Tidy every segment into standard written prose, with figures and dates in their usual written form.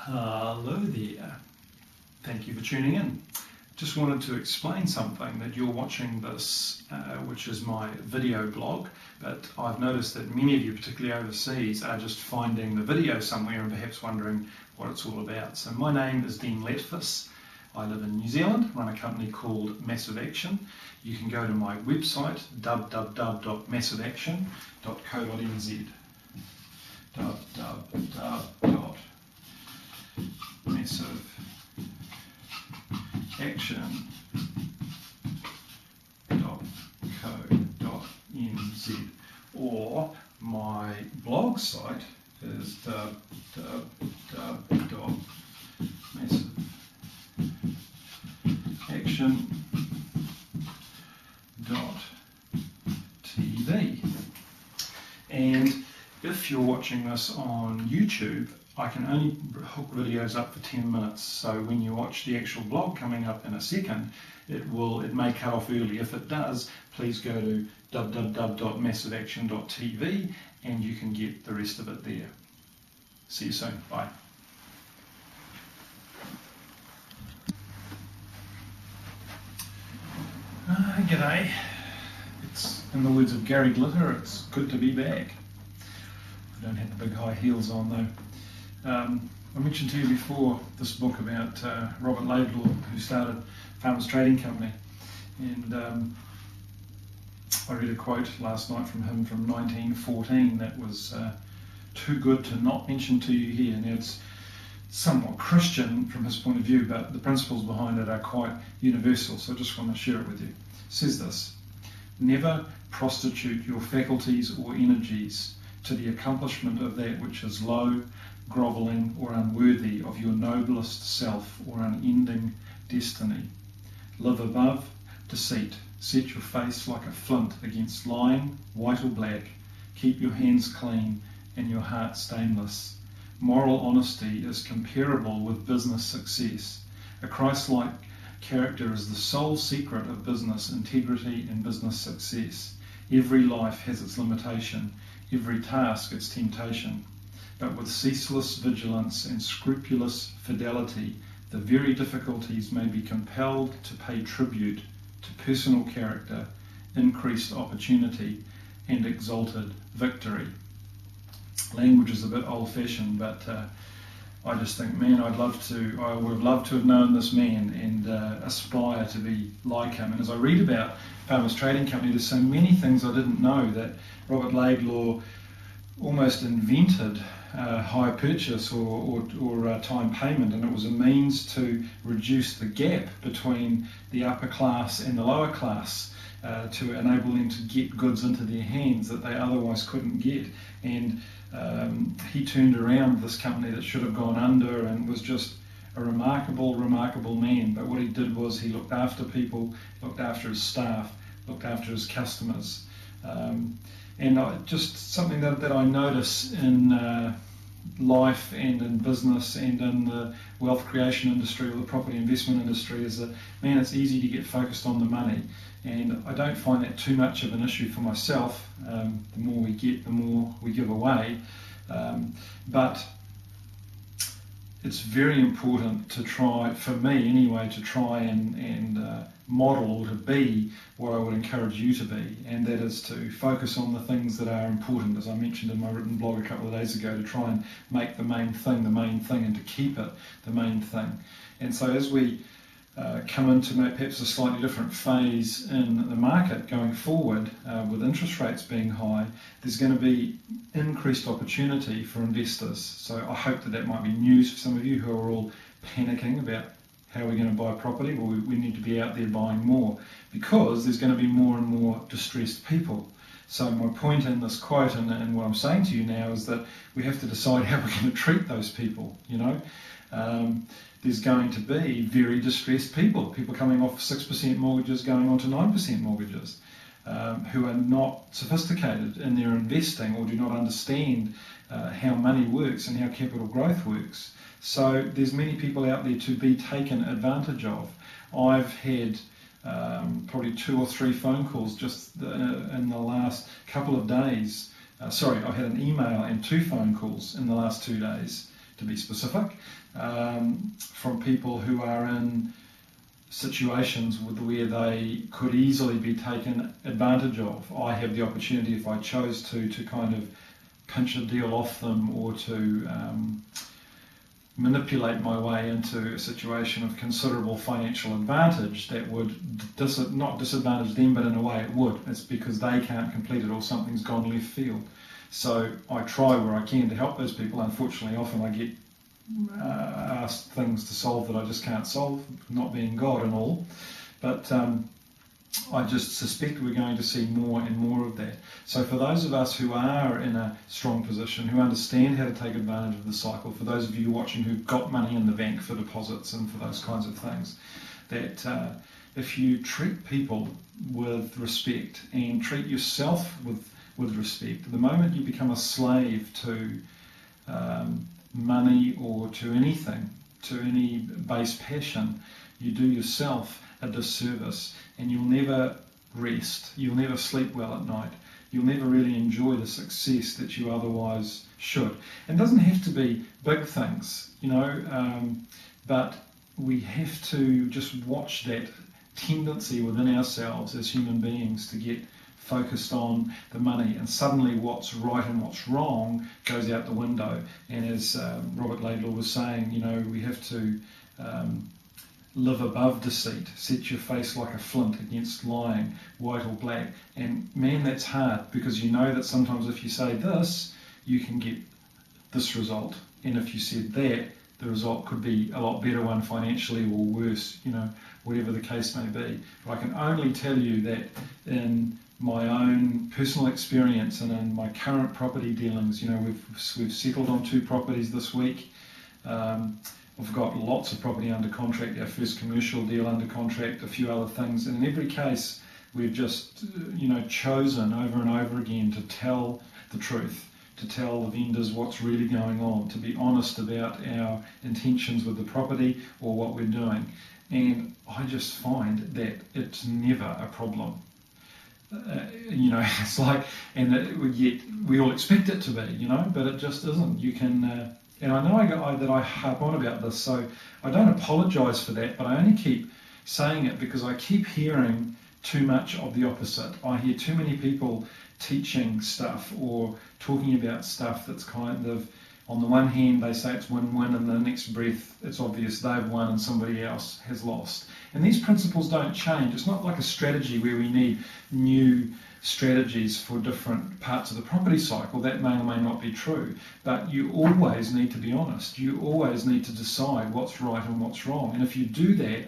Hello there. Thank you for tuning in. Just wanted to explain something that you're watching this, which is my video blog, but I've noticed that many of you, particularly overseas, are just finding the video somewhere and perhaps wondering what it's all about. So my name is Dean Letfus. I live in New Zealand, run a company called Massive Action. You can go to my website, www.massiveaction.co.nz. massiveaction.co.nz, or my blog site is www.massiveaction.tv. And if you're watching this on YouTube, I can only hook videos up for 10 minutes, so when you watch the actual blog coming up in a second, it may cut off early. If it does, please go to www.massiveaction.tv and you can get the rest of it there. See you soon. Bye. G'day. It's, in the words of Gary Glitter, it's good to be back. I don't have the big high heels on though. I mentioned to you before this book about Robert Laidlaw, who started Farmers Trading Company, and I read a quote last night from him from 1914 that was too good to not mention to you here. Now it's somewhat Christian from his point of view, but the principles behind it are quite universal, so I just want to share it with you. It says this: never prostitute your faculties or energies to the accomplishment of that which is low, grovelling, or unworthy of your noblest self or unending destiny. Live above deceit. Set your face like a flint against lying, white or black. Keep your hands clean and your heart stainless. Moral honesty is comparable with business success. A Christ-like character is the sole secret of business integrity and business success. Every life has its limitation, every task its temptation. But with ceaseless vigilance and scrupulous fidelity, the very difficulties may be compelled to pay tribute to personal character, increased opportunity, and exalted victory. Language is a bit old-fashioned, but I just think, man, I would have loved to have known this man and aspire to be like him. And as I read about Farmers Trading Company, there's so many things I didn't know, that Robert Laidlaw almost invented hire purchase or time payment, and it was a means to reduce the gap between the upper class and the lower class, to enable them to get goods into their hands that they otherwise couldn't get. And he turned around this company that should have gone under and was just a remarkable man. But what he did was he looked after people, looked after his staff, looked after his customers. And just something that I notice in life and in business and in the wealth creation industry or the property investment industry is that, man, it's easy to get focused on the money. And I don't find that too much of an issue for myself. The more we get, the more we give away. But it's very important to try, for me anyway, to try and model or to be what I would encourage you to be, and that is to focus on the things that are important, as I mentioned in my written blog a couple of days ago, to try and make the main thing, and to keep it the main thing. And so as we come into perhaps a slightly different phase in the market going forward, with interest rates being high, there's going to be increased opportunity for investors. So I hope that might be news for some of you who are all panicking about how we're going to buy property. Well, we need to be out there buying more, because there's going to be more and more distressed people. So my point in this quote and what I'm saying to you now is that we have to decide how we're going to treat those people, you know. There's going to be very distressed people coming off 6% mortgages going on to 9% mortgages, who are not sophisticated in their investing or do not understand how money works and how capital growth works. So there's many people out there to be taken advantage of. I've had probably 2 or 3 phone calls just in the last couple of days. I've had an email and 2 phone calls in the last 2 days to be specific, from people who are in situations where they could easily be taken advantage of. I have the opportunity, if I chose to kind of pinch a deal off them or to manipulate my way into a situation of considerable financial advantage that would not disadvantage them, but in a way it would. It's because they can't complete it or something's gone left field. So I try where I can to help those people. Unfortunately, often I get asked things to solve that I just can't solve, not being God and all. But I just suspect we're going to see more and more of that. So for those of us who are in a strong position, who understand how to take advantage of the cycle, for those of you watching who've got money in the bank for deposits and for those kinds of things, that if you treat people with respect and treat yourself with respect, the moment you become a slave to money or to anything, to any base passion, you do yourself a disservice, and you'll never rest, you'll never sleep well at night, you'll never really enjoy the success that you otherwise should. And it doesn't have to be big things, but we have to just watch that tendency within ourselves as human beings to get focused on the money, and suddenly what's right and what's wrong goes out the window. And as Robert Laidlaw was saying, we have to live above deceit, set your face like a flint against lying, white or black. And man, that's hard, because you know that sometimes if you say this, you can get this result, and if you said that, the result could be a lot better one financially or worse, whatever the case may be. But I can only tell you that in my own personal experience and in my current property dealings, we've settled on 2 properties this week. We've got lots of property under contract, our first commercial deal under contract, a few other things. And in every case, we've just, chosen over and over again to tell the truth, to tell the vendors what's really going on, to be honest about our intentions with the property or what we're doing. And I just find that it's never a problem. It's like, and yet we all expect it to be, but it just isn't. You can, and I know that I harp on about this, so I don't apologise for that, but I only keep saying it because I keep hearing too much of the opposite. I hear too many people teaching stuff or talking about stuff that's kind of, on the one hand, they say it's win-win, and the next breath, it's obvious they've won and somebody else has lost. And these principles don't change. It's not like a strategy where we need new strategies for different parts of the property cycle. That may or may not be true. But you always need to be honest. You always need to decide what's right and what's wrong. And if you do that,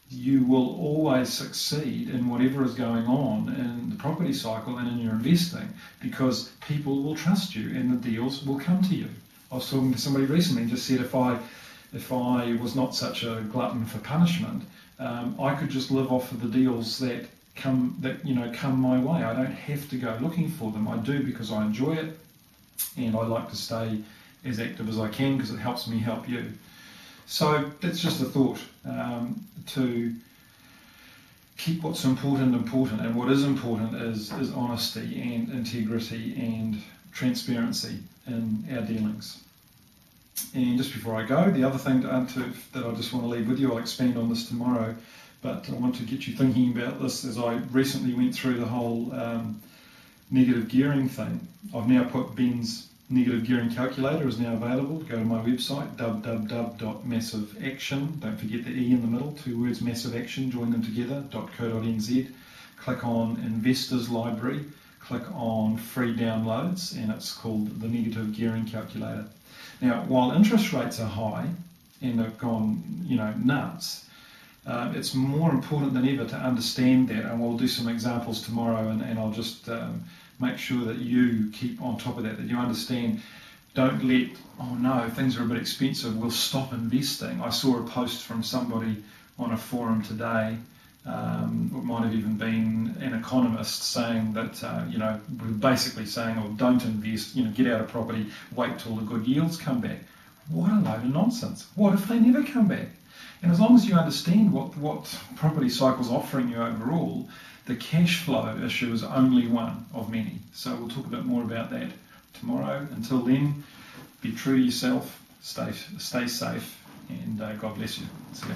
you will always succeed in whatever is going on in the property cycle and in your investing, because people will trust you and the deals will come to you. I was talking to somebody recently and just said if I was not such a glutton for punishment, I could just live off of the deals that come my way. I don't have to go looking for them. I do because I enjoy it, and I like to stay as active as I can because it helps me help you. So that's just a thought, to keep what's important, and what is important is honesty and integrity and transparency in our dealings. And just before I go, the other thing that I just want to leave with you, I'll expand on this tomorrow, but I want to get you thinking about this as I recently went through the whole negative gearing thing. I've now put Ben's negative gearing calculator is now available. Go to my website, www.massiveaction, don't forget the E in the middle, 2 words, Massive Action, join them together, .co.nz. Click on Investors Library, click on Free Downloads, and it's called the Negative Gearing Calculator. Now, while interest rates are high and have gone, nuts, it's more important than ever to understand that, and we'll do some examples tomorrow, and I'll just make sure that you keep on top of that you understand. Don't let, oh no, things are a bit expensive, we'll stop investing. I saw a post from somebody on a forum today, it might have even been an economist, saying that, basically saying, oh, don't invest, get out of property, wait till the good yields come back. What a load of nonsense. What if they never come back? And as long as you understand what property cycle's offering you overall, the cash flow issue is only one of many. So we'll talk a bit more about that tomorrow. Until then, be true to yourself, Stay safe, and God bless you. See ya.